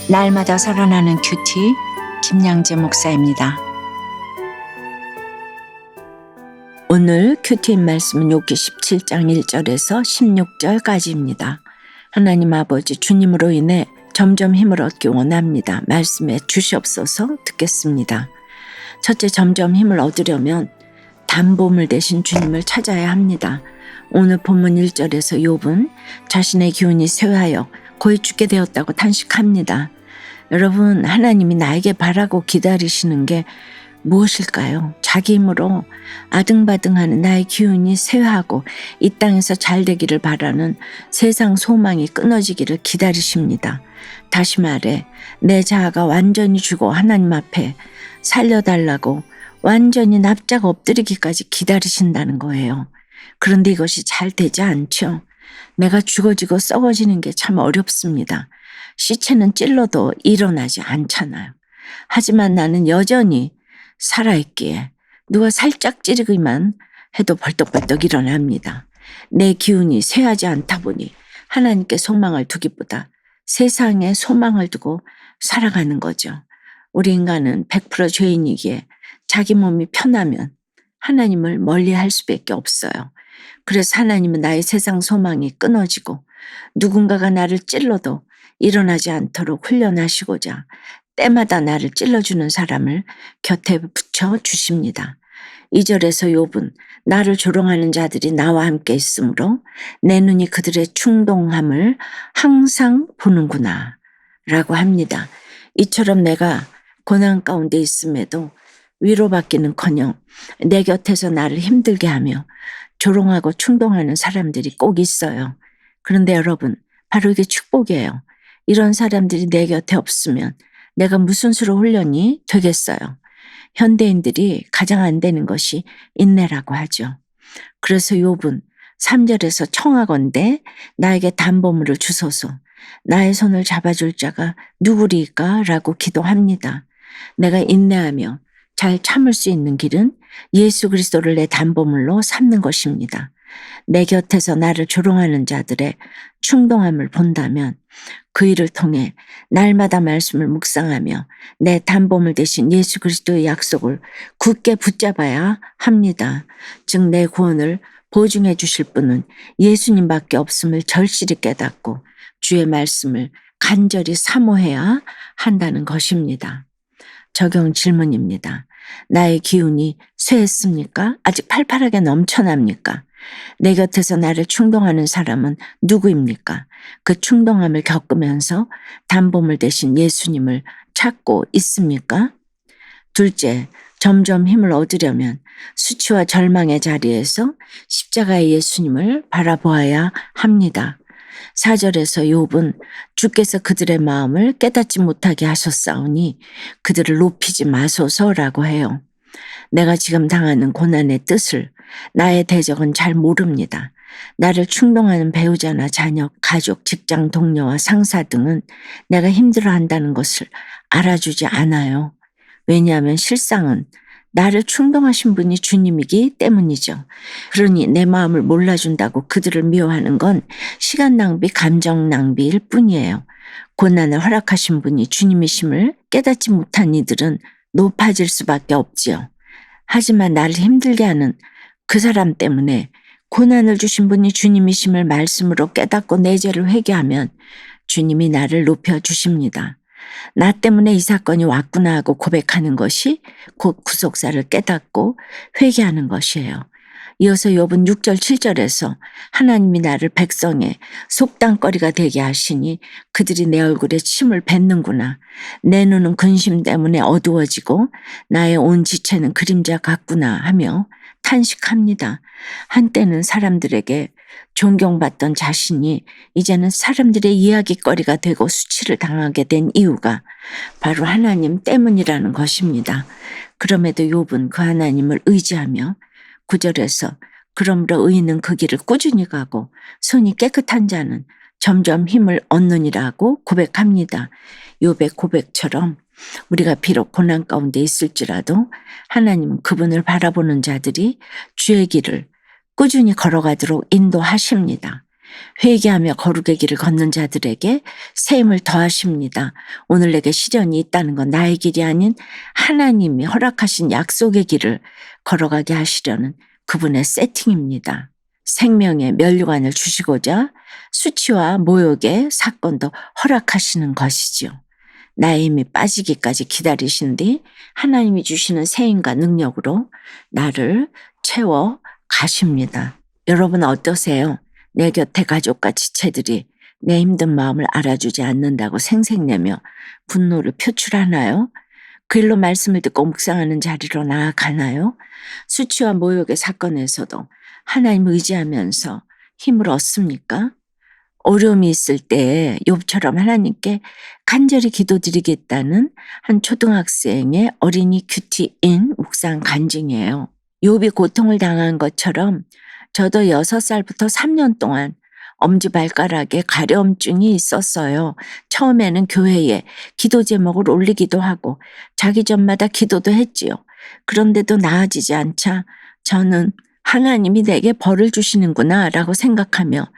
날마다 살아나는 큐티 김양재 목사입니다. 오늘 큐티인 말씀은 욥기 17장 1절에서 16절까지입니다. 하나님 아버지, 주님으로 인해 점점 힘을 얻기 원합니다. 말씀에 주시옵소서. 듣겠습니다. 첫째, 점점 힘을 얻으려면 담보물 대신 주님을 찾아야 합니다. 오늘 본문 1절에서 욥은 자신의 기운이 쇠하여 거의 죽게 되었다고 탄식합니다. 여러분, 하나님이 나에게 바라고 기다리시는 게 무엇일까요? 자기 힘으로 아등바등하는 나의 기운이 쇠하고 이 땅에서 잘 되기를 바라는 세상 소망이 끊어지기를 기다리십니다. 다시 말해, 내 자아가 완전히 죽어 하나님 앞에 살려달라고 완전히 납작 엎드리기까지 기다리신다는 거예요. 그런데 이것이 잘 되지 않죠. 내가 죽어지고 썩어지는 게 참 어렵습니다. 시체는 찔러도 일어나지 않잖아요. 하지만 나는 여전히 살아있기에 누가 살짝 찌르기만 해도 벌떡벌떡 일어납니다. 내 기운이 쇠하지 않다 보니 하나님께 소망을 두기보다 세상에 소망을 두고 살아가는 거죠. 우리 인간은 100% 죄인이기에 자기 몸이 편하면 하나님을 멀리할 수밖에 없어요. 그래서 하나님은 나의 세상 소망이 끊어지고 누군가가 나를 찔러도 일어나지 않도록 훈련하시고자 때마다 나를 찔러주는 사람을 곁에 붙여 주십니다. 2절에서 욥은 나를 조롱하는 자들이 나와 함께 있으므로 내 눈이 그들의 충동함을 항상 보는구나 라고 합니다. 이처럼 내가 고난 가운데 있음에도 위로받기는커녕 내 곁에서 나를 힘들게 하며 조롱하고 충동하는 사람들이 꼭 있어요. 그런데 여러분, 바로 이게 축복이에요. 이런 사람들이 내 곁에 없으면 내가 무슨 수로 훈련이 되겠어요. 현대인들이 가장 안 되는 것이 인내라고 하죠. 그래서 욥은 3절에서 청하건대 나에게 담보물을 주소서, 나의 손을 잡아줄 자가 누구리까? 라고 기도합니다. 내가 인내하며 잘 참을 수 있는 길은 예수 그리스도를 내 담보물로 삼는 것입니다. 내 곁에서 나를 조롱하는 자들의 충동함을 본다면 그 일을 통해 날마다 말씀을 묵상하며 내 담보물 대신 예수 그리스도의 약속을 굳게 붙잡아야 합니다. 즉 내 구원을 보증해 주실 분은 예수님밖에 없음을 절실히 깨닫고 주의 말씀을 간절히 사모해야 한다는 것입니다. 적용 질문입니다. 나의 기운이 쇠했습니까? 아직 팔팔하게 넘쳐납니까? 내 곁에서 나를 충동하는 사람은 누구입니까? 그 충동함을 겪으면서 담보물 대신 예수님을 찾고 있습니까? 둘째, 점점 힘을 얻으려면 수치와 절망의 자리에서 십자가의 예수님을 바라보아야 합니다. 4절에서 욥은 주께서 그들의 마음을 깨닫지 못하게 하셨사오니 그들을 높이지 마소서라고 해요. 내가 지금 당하는 고난의 뜻을 나의 대적은 잘 모릅니다. 나를 충동하는 배우자나 자녀, 가족, 직장 동료와 상사 등은 내가 힘들어한다는 것을 알아주지 않아요. 왜냐하면 실상은 나를 충동하신 분이 주님이기 때문이죠. 그러니 내 마음을 몰라준다고 그들을 미워하는 건 시간 낭비, 감정 낭비일 뿐이에요. 고난을 허락하신 분이 주님이심을 깨닫지 못한 이들은 높아질 수밖에 없지요. 하지만 나를 힘들게 하는 그 사람 때문에 고난을 주신 분이 주님이심을 말씀으로 깨닫고 내 죄를 회개하면 주님이 나를 높여주십니다. 나 때문에 이 사건이 왔구나 하고 고백하는 것이 곧 구속사를 깨닫고 회개하는 것이에요. 이어서 욥은 6절 7절에서 하나님이 나를 백성의 속담거리가 되게 하시니 그들이 내 얼굴에 침을 뱉는구나. 내 눈은 근심 때문에 어두워지고 나의 온 지체는 그림자 같구나 하며 탄식합니다. 한때는 사람들에게 존경받던 자신이 이제는 사람들의 이야기거리가 되고 수치를 당하게 된 이유가 바로 하나님 때문이라는 것입니다. 그럼에도 욥은 그 하나님을 의지하며 9절에서 그러므로 의인은 그 길을 꾸준히 가고 손이 깨끗한 자는 점점 힘을 얻느니라고 고백합니다. 욥의 고백처럼 우리가 비록 고난 가운데 있을지라도 하나님은 그분을 바라보는 자들이 주의 길을 꾸준히 걸어가도록 인도하십니다. 회개하며 거룩의 길을 걷는 자들에게 새 힘을 더하십니다. 오늘 내게 시련이 있다는 건 나의 길이 아닌 하나님이 허락하신 약속의 길을 걸어가게 하시려는 그분의 세팅입니다. 생명의 면류관을 주시고자 수치와 모욕의 사건도 허락하시는 것이지요. 나의 힘이 빠지기까지 기다리신 뒤 하나님이 주시는 새 힘과 능력으로 나를 채워 가십니다. 여러분 어떠세요? 내 곁에 가족과 지체들이 내 힘든 마음을 알아주지 않는다고 생색내며 분노를 표출하나요? 그 일로 말씀을 듣고 묵상하는 자리로 나아가나요? 수치와 모욕의 사건에서도 하나님을 의지하면서 힘을 얻습니까? 어려움이 있을 때 욥처럼 하나님께 간절히 기도드리겠다는 한 초등학생의 어린이 큐티인 묵상 간증이에요. 욥이 고통을 당한 것처럼 저도 6살부터 3년 동안 엄지발가락에 가려움증이 있었어요. 처음에는 교회에 기도 제목을 올리기도 하고 자기 전마다 기도도 했지요. 그런데도 나아지지 않자 저는 하나님이 내게 벌을 주시는구나 라고 생각하며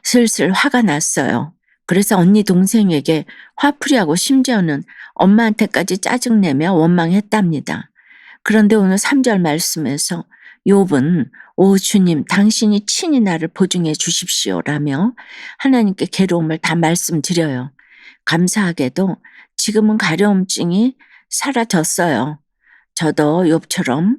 슬슬 화가 났어요. 그래서 언니 동생에게 화풀이하고 심지어는 엄마한테까지 짜증내며 원망했답니다. 그런데 오늘 3절 말씀에서 욥은 오 주님 당신이 친히 나를 보증해 주십시오라며 하나님께 괴로움을 다 말씀드려요. 감사하게도 지금은 가려움증이 사라졌어요. 저도 욥처럼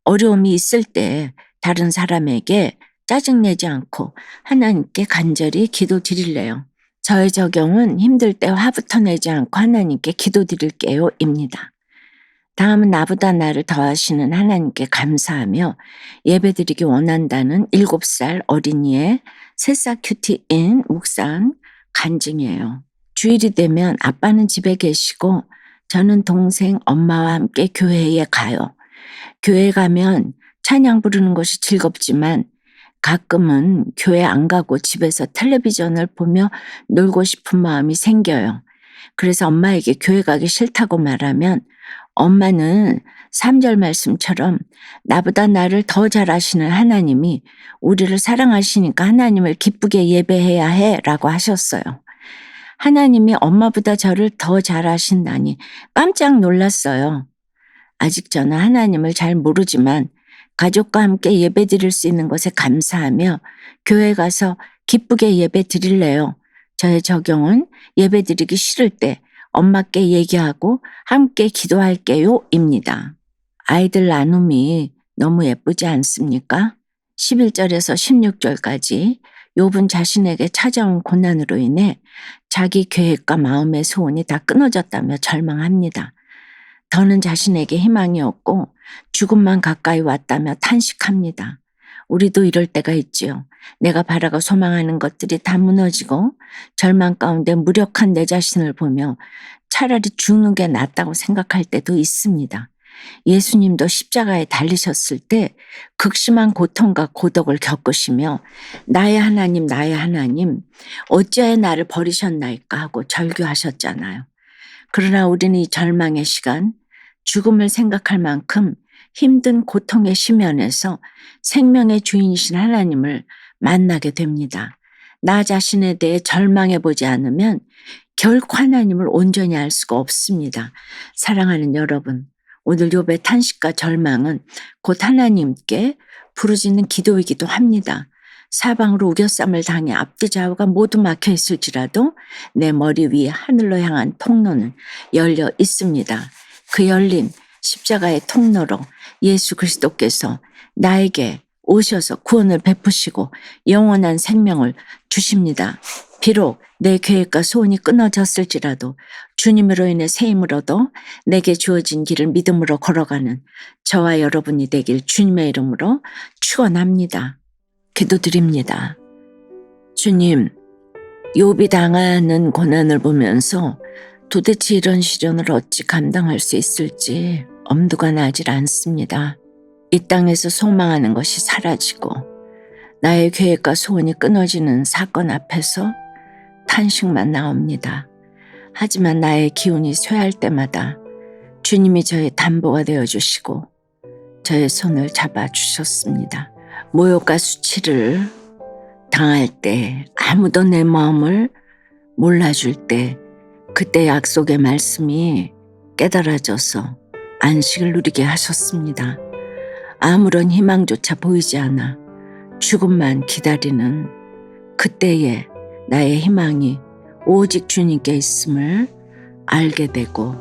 어려움이 있을 때 다른 사람에게 짜증내지 않고 하나님께 간절히 기도드릴래요. 저의 적용은 힘들 때 화부터 내지 않고 하나님께 기도드릴게요 입니다. 다음은 나보다 나를 더하시는 하나님께 감사하며 예배드리기 원한다는 7살 어린이의 새싹 큐티인 묵상 간증이에요. 주일이 되면 아빠는 집에 계시고 저는 동생 엄마와 함께 교회에 가요. 교회 가면 찬양 부르는 것이 즐겁지만 가끔은 교회 안 가고 집에서 텔레비전을 보며 놀고 싶은 마음이 생겨요. 그래서 엄마에게 교회 가기 싫다고 말하면 엄마는 3절 말씀처럼 나보다 나를 더 잘 아시는 하나님이 우리를 사랑하시니까 하나님을 기쁘게 예배해야 해 라고 하셨어요. 하나님이 엄마보다 저를 더 잘 아신다니 깜짝 놀랐어요. 아직 저는 하나님을 잘 모르지만 가족과 함께 예배 드릴 수 있는 것에 감사하며 교회 가서 기쁘게 예배 드릴래요. 저의 적용은 예배 드리기 싫을 때 엄마께 얘기하고 함께 기도할게요 입니다. 아이들 나눔이 너무 예쁘지 않습니까? 11절에서 16절까지 욥은 자신에게 찾아온 고난으로 인해 자기 계획과 마음의 소원이 다 끊어졌다며 절망합니다. 더는 자신에게 희망이 없고 죽음만 가까이 왔다며 탄식합니다. 우리도 이럴 때가 있지요. 내가 바라고 소망하는 것들이 다 무너지고 절망 가운데 무력한 내 자신을 보며 차라리 죽는 게 낫다고 생각할 때도 있습니다. 예수님도 십자가에 달리셨을 때 극심한 고통과 고독을 겪으시며 나의 하나님 어찌하여 나를 버리셨나이까 하고 절규하셨잖아요. 그러나 우리는 이 절망의 시간 죽음을 생각할 만큼 힘든 고통의 심연에서 생명의 주인이신 하나님을 만나게 됩니다. 나 자신에 대해 절망해 보지 않으면 결코 하나님을 온전히 알 수가 없습니다. 사랑하는 여러분, 오늘 욥의 탄식과 절망은 곧 하나님께 부르짖는 기도이기도 합니다. 사방으로 우겨쌈을 당해 앞뒤 좌우가 모두 막혀 있을지라도 내 머리 위에 하늘로 향한 통로는 열려 있습니다. 그 열린 십자가의 통로로 예수 그리스도께서 나에게 오셔서 구원을 베푸시고 영원한 생명을 주십니다. 비록 내 계획과 소원이 끊어졌을지라도 주님으로 인해 새 힘을 얻어 내게 주어진 길을 믿음으로 걸어가는 저와 여러분이 되길 주님의 이름으로 축원합니다. 기도드립니다. 주님, 욥이 당하는 고난을 보면서 도대체 이런 시련을 어찌 감당할 수 있을지 엄두가 나질 않습니다. 이 땅에서 소망하는 것이 사라지고 나의 계획과 소원이 끊어지는 사건 앞에서 탄식만 나옵니다. 하지만 나의 기운이 쇠할 때마다 주님이 저의 담보가 되어주시고 저의 손을 잡아주셨습니다. 모욕과 수치를 당할 때, 아무도 내 마음을 몰라줄 때, 그때 약속의 말씀이 깨달아져서 안식을 누리게 하셨습니다. 아무런 희망조차 보이지 않아 죽음만 기다리는 그때에 나의 희망이 오직 주님께 있음을 알게 되고,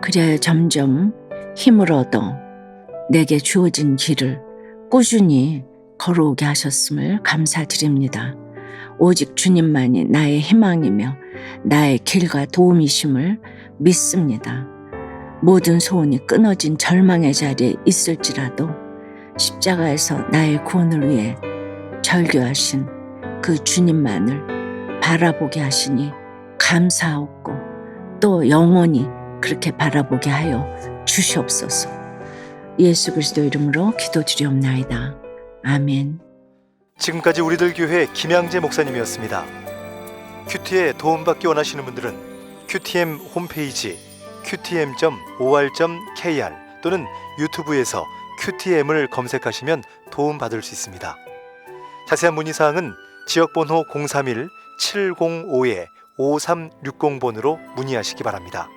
그래야 점점 힘을 얻어 내게 주어진 길을 꾸준히 걸어오게 하셨음을 감사드립니다. 오직 주님만이 나의 희망이며 나의 길과 도움이심을 믿습니다. 모든 소원이 끊어진 절망의 자리에 있을지라도 십자가에서 나의 구원을 위해 절규하신 그 주님만을 바라보게 하시니 감사하고, 또 영원히 그렇게 바라보게 하여 주시옵소서. 예수 그리스도 이름으로 기도드리옵나이다. 아멘. 지금까지 우리들 교회 김양재 목사님이었습니다. 큐티에 도움받기 원하시는 분들은 QTM 홈페이지 qtm.or.kr 또는 유튜브에서 QTM을 검색하시면 도움받을 수 있습니다. 자세한 문의사항은 지역번호 031-705-5360번으로 문의하시기 바랍니다.